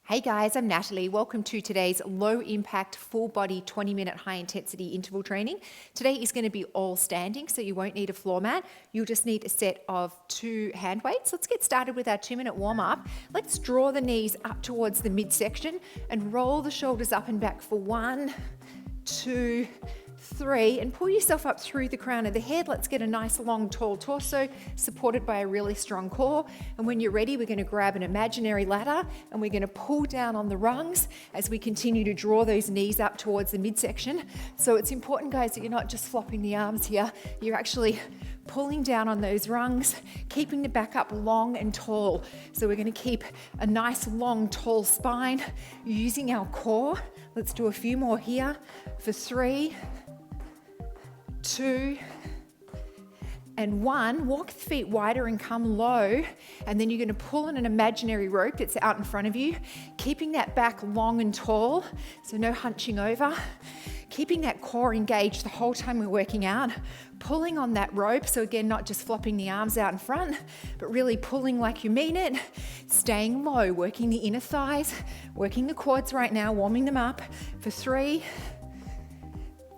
Hey guys, I'm Natalie. Welcome to today's low impact full body 20-minute high intensity interval training. Today is going to be all standing, so you won't need a floor mat. You'll just need a set of 2 hand weights. Let's get started with our 2-minute warm up. Let's draw the knees up towards the midsection and roll the shoulders up and back for 1, 2, 3, and pull yourself up through the crown of the head. Let's get a nice long tall torso supported by a really strong core. And when you're ready, we're going to grab an imaginary ladder and we're going to pull down on the rungs as we continue to draw those knees up towards the midsection. So it's important, guys, that you're not just flopping the arms here. You're actually pulling down on those rungs, keeping the back up long and tall. So we're going to keep a nice long tall spine using our core. Let's do a few more here for 3, 2, and 1. Walk the feet wider and come low, and then you're going to pull on an imaginary rope that's out in front of you, keeping that back long and tall, so no hunching over, keeping that core engaged the whole time we're working out, pulling on that rope, so again, not just flopping the arms out in front, but really pulling like you mean it, staying low, working the inner thighs, working the quads right now, warming them up for 3,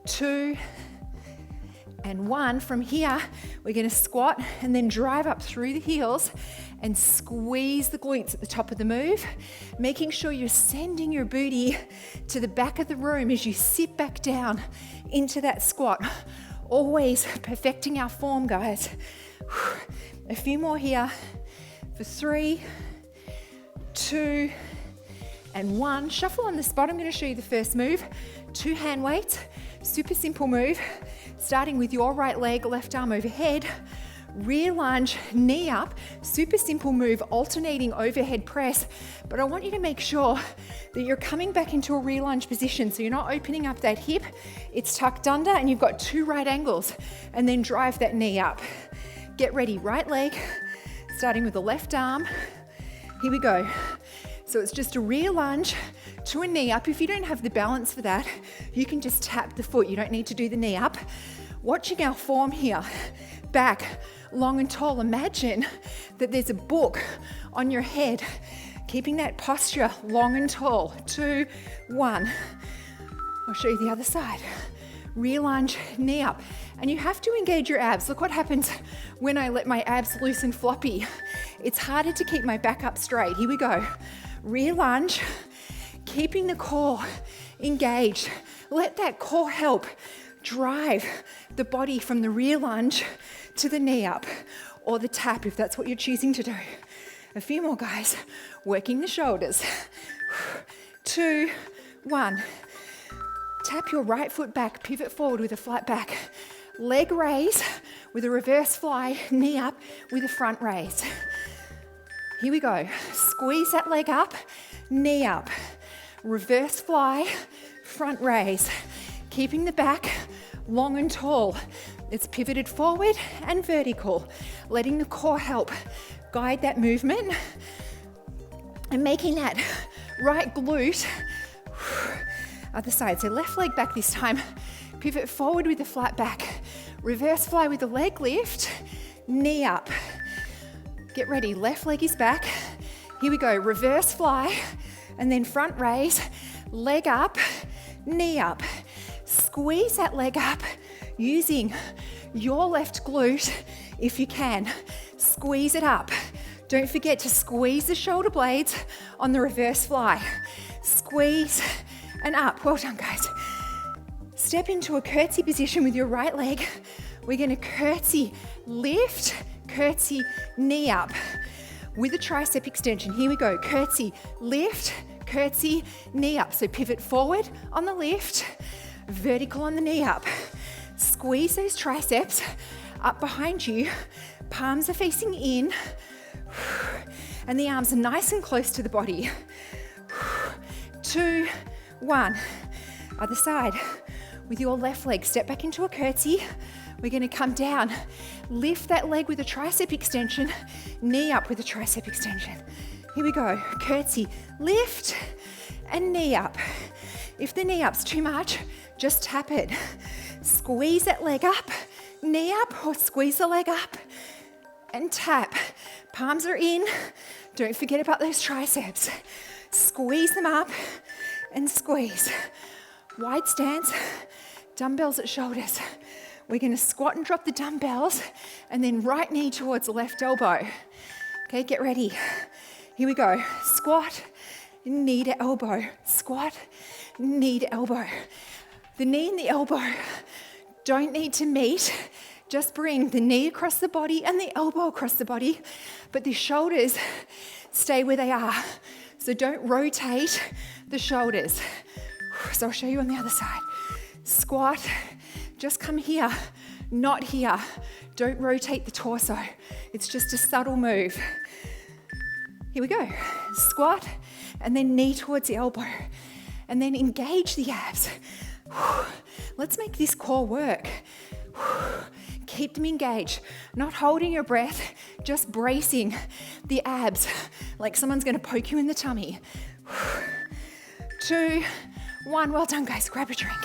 2, and 1. From here, we're going to squat and then drive up through the heels and squeeze the glutes at the top of the move, making sure you're sending your booty to the back of the room as you sit back down into that squat. Always perfecting our form, guys. A few more here for 3, 2, and 1. Shuffle on the spot. I'm going to show you the first move. 2 hand weights, super simple move. Starting with your right leg, left arm overhead, rear lunge, knee up, super simple move, alternating overhead press. But I want you to make sure that you're coming back into a rear lunge position, so you're not opening up that hip, it's tucked under, and you've got 2 right angles, and then drive that knee up. Get ready, right leg, starting with the left arm. Here we go. So it's just a rear lunge to a knee up. If you don't have the balance for that, you can just tap the foot. You don't need to do the knee up. Watching our form here, back, long and tall. Imagine that there's a book on your head, keeping that posture long and tall. 2, 1. I'll show you the other side. Rear lunge, knee up. And you have to engage your abs. Look what happens when I let my abs loose and floppy. It's harder to keep my back up straight. Here we go. Rear lunge, keeping the core engaged. Let that core help drive the body from the rear lunge to the knee up or the tap if that's what you're choosing to do. A few more, guys. Working the shoulders. 2, 1. Tap your right foot back, pivot forward with a flat back. Leg raise with a reverse fly, knee up with a front raise. Here we go. Squeeze that leg up, knee up. Reverse fly, front raise. Keeping the back long and tall. It's pivoted forward and vertical. Letting the core help guide that movement and making that right glute. Other side. So left leg back this time. Pivot forward with the flat back. Reverse fly with the leg lift. Knee up. Get ready. Left leg is back. Here we go. Reverse fly and then front raise. Leg up. Knee up. Squeeze that leg up using your left glute if you can. Squeeze it up. Don't forget to squeeze the shoulder blades on the reverse fly. Squeeze and up. Well done, guys. Step into a curtsy position with your right leg. We're going to curtsy, lift, curtsy, knee up with a tricep extension. Here we go. Curtsy, lift, curtsy, knee up. So pivot forward on the lift, vertical on the knee up. Squeeze those triceps up behind you. Palms are facing in, and the arms are nice and close to the body. 2, 1. Other side. With your left leg, step back into a curtsy. We're going to come down. Lift that leg with a tricep extension. Knee up with a tricep extension. Here we go. Curtsy, lift, and knee up. If the knee up's too much, just tap it. Squeeze that leg up, knee up, or squeeze the leg up and tap. Palms are in, Don't forget about those triceps. Squeeze them up and squeeze. Wide stance, dumbbells at shoulders. We're going to squat and drop the dumbbells and then right knee towards the left elbow. Okay, get ready. Here we go. Squat, knee to elbow. Squat, knee to elbow. The knee and the elbow don't need to meet. Just bring the knee across the body and the elbow across the body, but the shoulders stay where they are. So don't rotate the shoulders. So I'll show you on the other side. Squat, just come here, not here. Don't rotate the torso. It's just a subtle move. Here we go. Squat, and then knee towards the elbow. And then engage the abs. Let's make this core work. Keep them engaged, not holding your breath, just bracing the abs like someone's going to poke you in the tummy. 2, 1, well done guys, grab a drink.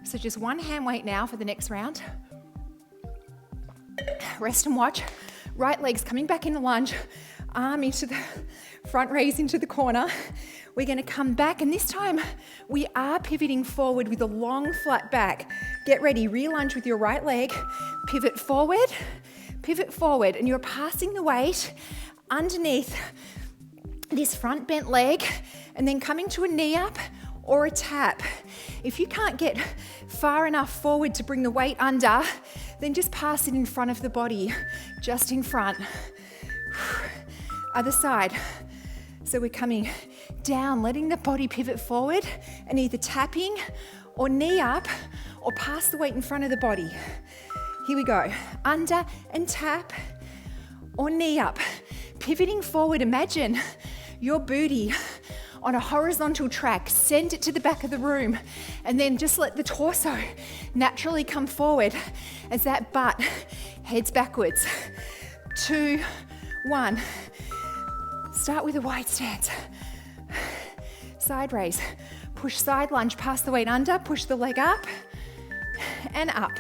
So just one hand weight now for the next round. Rest and watch. Right leg's coming back into lunge, arm into the front, raise into the corner. We're going to come back, and this time we are pivoting forward with a long flat back. Get ready, re-lunge with your right leg, pivot forward, and you're passing the weight underneath this front bent leg and then coming to a knee up or a tap. If you can't get far enough forward to bring the weight under, then just pass it in front of the body, just in front. Other side. So we're coming down, letting the body pivot forward and either tapping or knee up or pass the weight in front of the body. Here we go. Under and tap or knee up. Pivoting forward, imagine your booty on a horizontal track, send it to the back of the room, and then just let the torso naturally come forward as that butt heads backwards. 2, 1. Start with a wide stance. Side raise. Push side lunge, pass the weight under, push the leg up and up.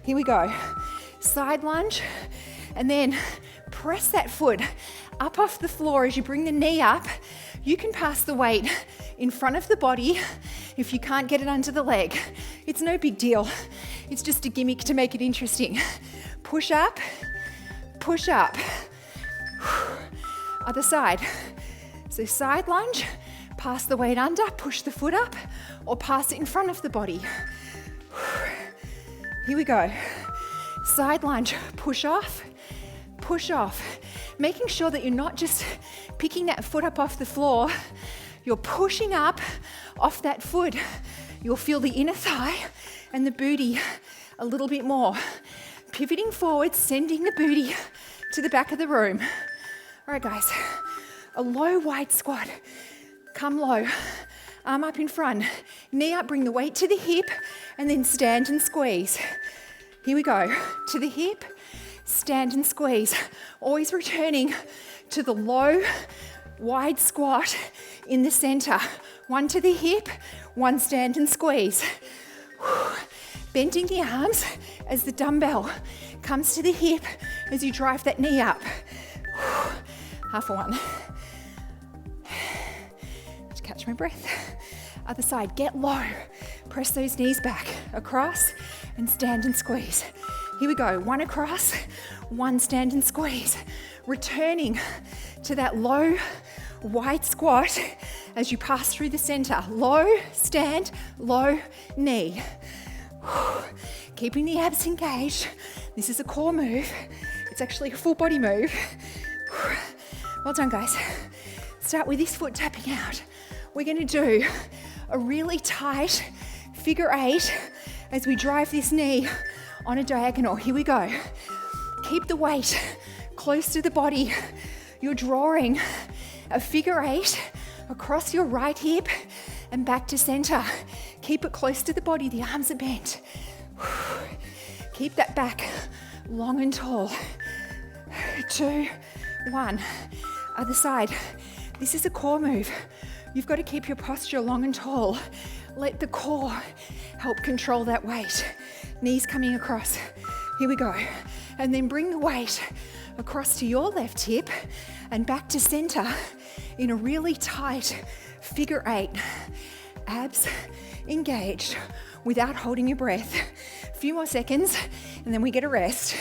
Here we go. Side lunge, and then press that foot up off the floor as you bring the knee up. You can pass the weight in front of the body if you can't get it under the leg. It's no big deal. It's just a gimmick to make it interesting. Push up, push up. Other side. So side lunge, pass the weight under, push the foot up, or pass it in front of the body. Here we go. Side lunge, push off, making sure that you're not just picking that foot up off the floor, you're pushing up off that foot. You'll feel the inner thigh and the booty a little bit more. Pivoting forward, sending the booty to the back of the room. All right, guys, a low, wide squat. Come low, arm up in front, knee up, bring the weight to the hip, and then stand and squeeze. Here we go. To the hip, stand and squeeze. Always returning to the low, wide squat in the center. 1 to the hip, 1 stand and squeeze. Bending the arms as the dumbbell comes to the hip as you drive that knee up. Half a 1. Just catch my breath. Other side, get low. Press those knees back, across, and stand and squeeze. Here we go, 1 across, 1 stand and squeeze. Returning to that low, wide squat as you pass through the center. Low, stand, low, knee. Keeping the abs engaged. This is a core move. It's actually a full body move. Well done, guys. Start with this foot tapping out. We're going to do a really tight figure 8 as we drive this knee on a diagonal. Here we go. Keep the weight close to the body. You're drawing a figure 8 across your right hip and back to center. Keep it close to the body. The arms are bent. Keep that back long and tall. 2, 1. Other side. This is a core move. You've got to keep your posture long and tall. Let the core help control that weight. Knees coming across. Here we go. And then bring the weight across to your left hip and back to center in a really tight figure 8. Abs engaged without holding your breath. A few more seconds and then we get a rest.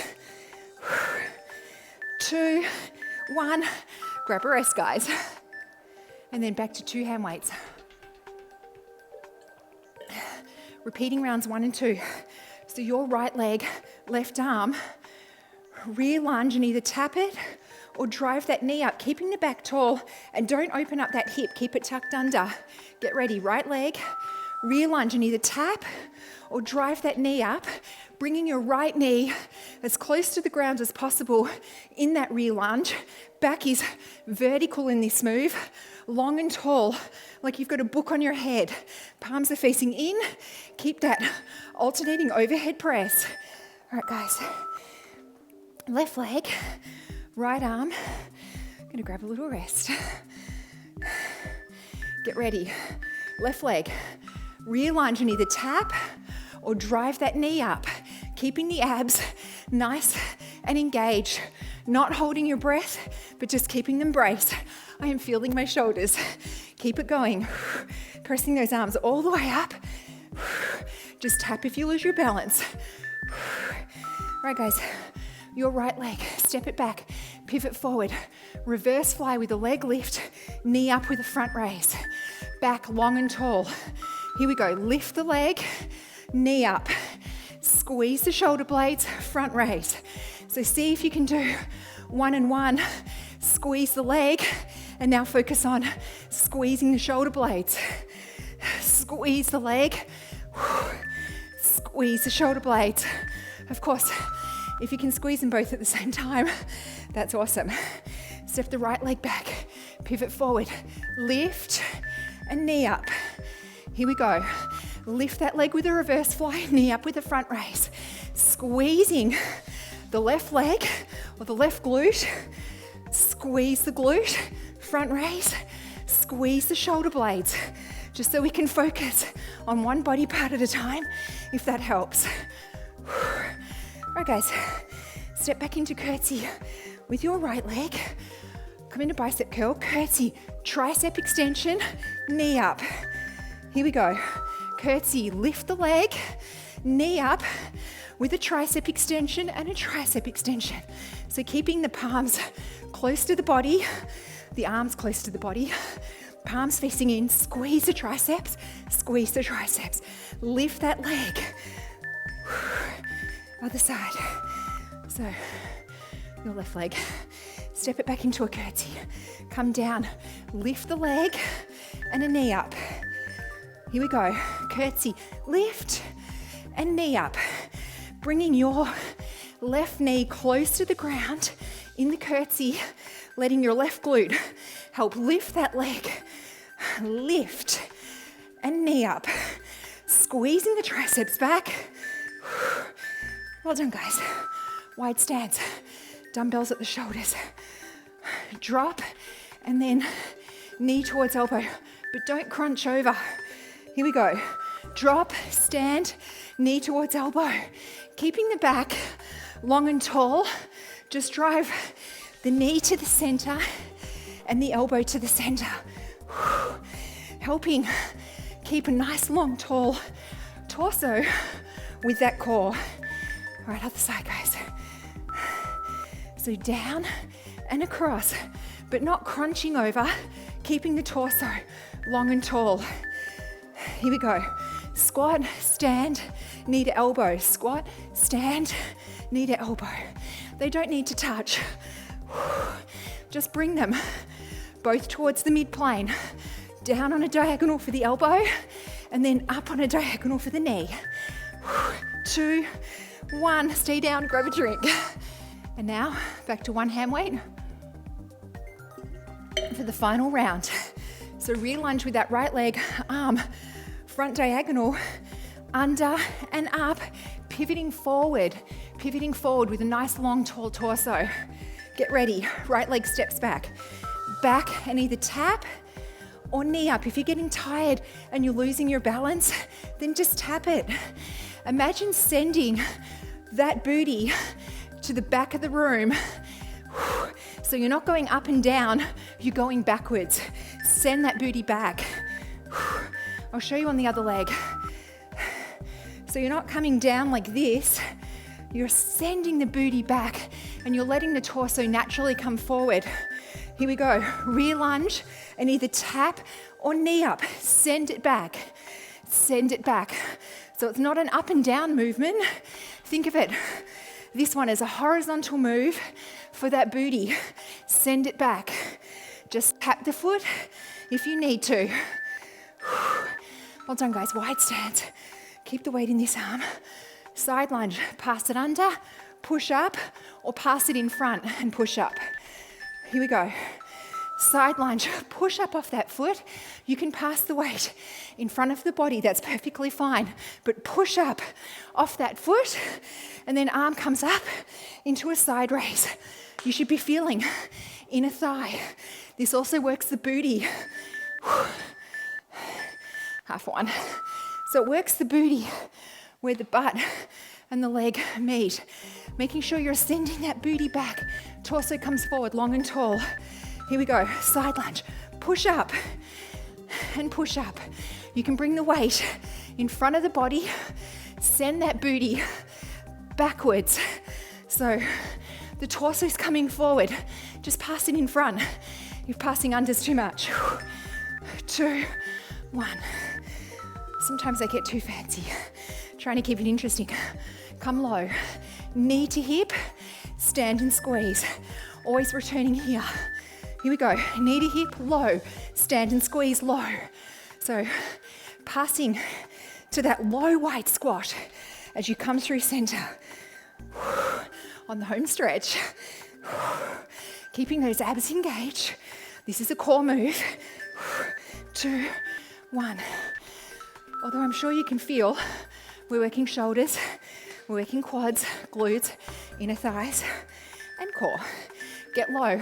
2, 1, grab a rest, guys. And then back to 2 hand weights. Repeating rounds 1 and 2. So your right leg, left arm, rear lunge and either tap it or drive that knee up, keeping the back tall, and don't open up that hip, keep it tucked under. Get ready, right leg, rear lunge and either tap or drive that knee up, bringing your right knee as close to the ground as possible in that rear lunge. Back is vertical in this move, long and tall, like you've got a book on your head. Palms are facing in. Keep that alternating overhead press. All right, guys. Left leg, right arm. I'm gonna grab a little rest. Get ready. Left leg, rear lunge and either tap or drive that knee up, keeping the abs nice and engaged, not holding your breath, but just keeping them braced. I am feeling my shoulders. Keep it going. Pressing those arms all the way up. Just tap if you lose your balance. All right, guys, your right leg, step it back, pivot forward, reverse fly with a leg lift, knee up with a front raise. Back long and tall. Here we go, lift the leg, knee up, squeeze the shoulder blades, front raise. So see if you can do 1 and 1, squeeze the leg, and now focus on squeezing the shoulder blades. Squeeze the leg, squeeze the shoulder blades. Of course, if you can squeeze them both at the same time, that's awesome. Step the right leg back, pivot forward, lift, and knee up. Here we go. Lift that leg with a reverse fly, knee up with a front raise. Squeezing the left leg or the left glute. Squeeze the glute, front raise. Squeeze the shoulder blades, just so we can focus on one body part at a time, if that helps. All right, guys, step back into curtsy with your right leg. Come into bicep curl, curtsy, tricep extension, knee up. Here we go. Curtsy, lift the leg, knee up with a tricep extension and a tricep extension. So keeping the palms close to the body, the arms close to the body, palms facing in, squeeze the triceps, squeeze the triceps. Lift that leg. Other side. So your left leg, step it back into a curtsy. Come down, lift the leg and a knee up. Here we go, curtsy, lift and knee up. Bringing your left knee close to the ground in the curtsy, letting your left glute help lift that leg. Lift and knee up. Squeezing the triceps back. Well done, guys. Wide stance, dumbbells at the shoulders. Drop and then knee towards elbow, but don't crunch over. Here we go. Drop, stand, knee towards elbow. Keeping the back long and tall. Just drive the knee to the center and the elbow to the center. Helping keep a nice, long, tall torso with that core. All right, other side, guys. So down and across, but not crunching over, keeping the torso long and tall. Here we go. Squat, stand, knee to elbow. Squat, stand, knee to elbow. They don't need to touch. Just bring them both towards the midplane. Down on a diagonal for the elbow, and then up on a diagonal for the knee. 2, 1, stay down, grab a drink. And now, back to one hand weight for the final round. So rear lunge with that right leg, arm, front diagonal, under and up, pivoting forward with a nice long tall torso. Get ready, right leg steps back. Back and either tap or knee up. If you're getting tired and you're losing your balance, then just tap it. Imagine sending that booty to the back of the room. So you're not going up and down, you're going backwards. Send that booty back. I'll show you on the other leg. So you're not coming down like this, you're sending the booty back and you're letting the torso naturally come forward. Here we go, rear lunge and either tap or knee up. Send it back, send it back. So it's not an up and down movement. Think of it, this one is a horizontal move for that booty. Send it back. Just tap the foot if you need to. Well done, guys. Wide stance. Keep the weight in this arm. Side lunge, pass it under, push up, or pass it in front and push up. Here we go. Side lunge, push up off that foot. You can pass the weight in front of the body, that's perfectly fine. But push up off that foot, and then arm comes up into a side raise. You should be feeling inner thigh. This also works the booty. Half one. So it works the booty where the butt and the leg meet. Making sure you're sending that booty back. Torso comes forward, long and tall. Here we go, side lunge. Push up and push up. You can bring the weight in front of the body. Send that booty backwards. So the torso's coming forward. Just pass it in front. You're passing unders too much. 2, 1. Sometimes I get too fancy. Trying to keep it interesting. Come low. Knee to hip. Stand and squeeze. Always returning here. Here we go. Knee to hip, low. Stand and squeeze, low. So passing to that low wide squat as you come through center. On the home stretch. Keeping those abs engaged. This is a core move. 2, 1. Although I'm sure you can feel, we're working shoulders, we're working quads, glutes, inner thighs, and core. Get low,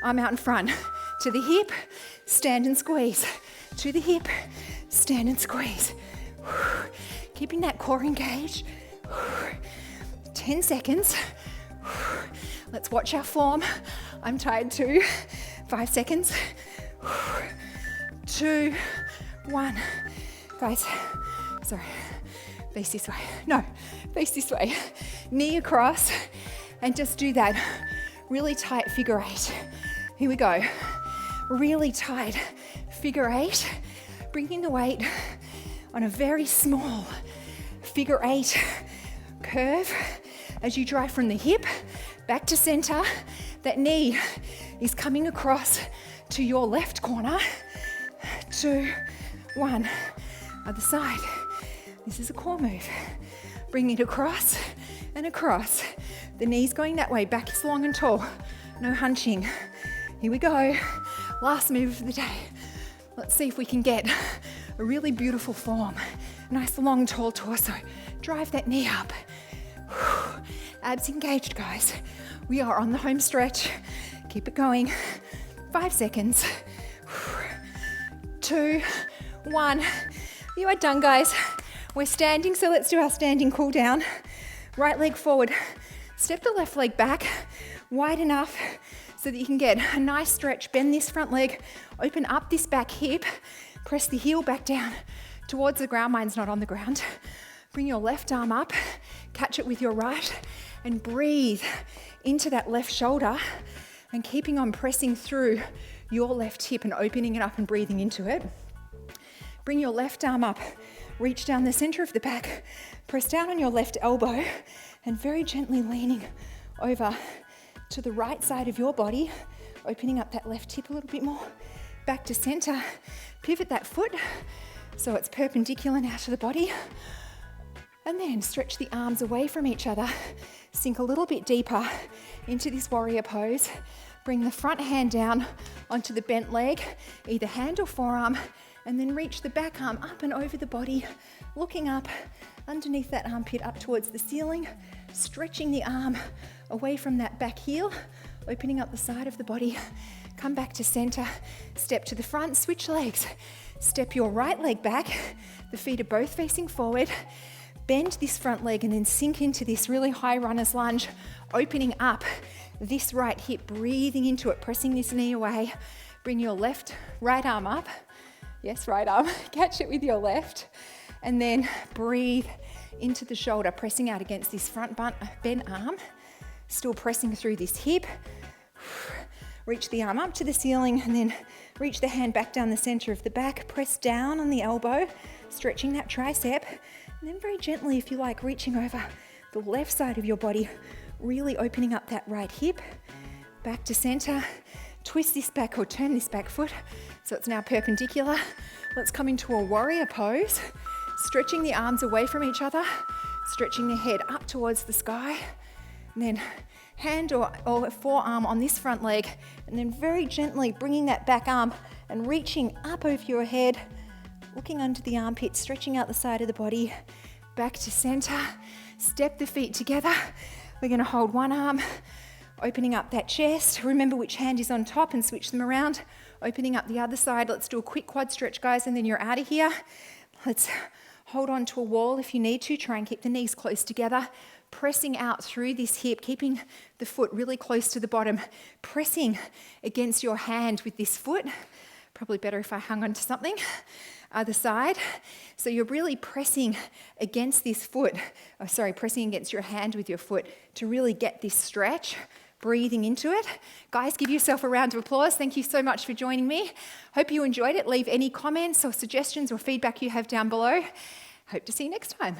arm out in front, to the hip, stand and squeeze, to the hip, stand and squeeze. Keeping that core engaged. 10 seconds. Let's watch our form. I'm tired too. 5 seconds. 2, 1. Guys, sorry, face this way. No, face this way. Knee across and just do that really tight figure 8. Here we go. Really tight figure 8. Bringing the weight on a very small figure 8 curve as you drive from the hip back to center. That knee is coming across to your left corner. 2, 1. Other side. This is a core move. Bring it across and across. The knee's going that way. Back is long and tall. No hunching. Here we go. Last move of the day. Let's see if we can get a really beautiful form. Nice long tall torso. Drive that knee up. Abs engaged, guys. We are on the home stretch. Keep it going. 5 seconds. 2, 1. You are done, guys. We're standing, so let's do our standing cool down. Right leg forward. Step the left leg back wide enough so that you can get a nice stretch. Bend this front leg, open up this back hip, press the heel back down towards the ground. Mine's not on the ground. Bring your left arm up, catch it with your right, and breathe into that left shoulder and keeping on pressing through your left hip and opening it up and breathing into it. Bring your left arm up, reach down the center of the back, press down on your left elbow, and very gently leaning over to the right side of your body, opening up that left hip a little bit more, back to center. Pivot that foot so it's perpendicular now to the body, and then stretch the arms away from each other. Sink a little bit deeper into this warrior pose. Bring the front hand down onto the bent leg, either hand or forearm, and then reach the back arm up and over the body, looking up underneath that armpit up towards the ceiling, stretching the arm away from that back heel, opening up the side of the body. Come back to center, step to the front, switch legs. Step your right leg back, the feet are both facing forward. Bend this front leg and then sink into this really high runner's lunge, opening up this right hip, breathing into it, pressing this knee away. Bring your right arm up. Yes, right arm. Catch it with your left. And then breathe into the shoulder, pressing out against this front bent arm. Still pressing through this hip. Reach the arm up to the ceiling and then reach the hand back down the center of the back. Press down on the elbow, stretching that tricep. And then very gently, if you like, reaching over the left side of your body, really opening up that right hip. Back to center. Twist this back or turn this back foot so it's now perpendicular. Let's come into a warrior pose. Stretching the arms away from each other, stretching the head up towards the sky, and then hand or forearm on this front leg, and then very gently bringing that back arm and reaching up over your head, looking under the armpit, stretching out the side of the body, back to center. Step the feet together. We're going to hold one arm, opening up that chest. Remember which hand is on top and switch them around. Opening up the other side. Let's do a quick quad stretch, guys, and then you're out of here. Let's hold on to a wall if you need to. Try and keep the knees close together. Pressing out through this hip, keeping the foot really close to the bottom. Pressing against your hand with this foot. Probably better if I hung onto something. Other side. So you're really pressing against this foot. Pressing against your hand with your foot to really get this stretch. Breathing into it. Guys, give yourself a round of applause. Thank you so much for joining me. Hope you enjoyed it. Leave any comments or suggestions or feedback you have down below. Hope to see you next time.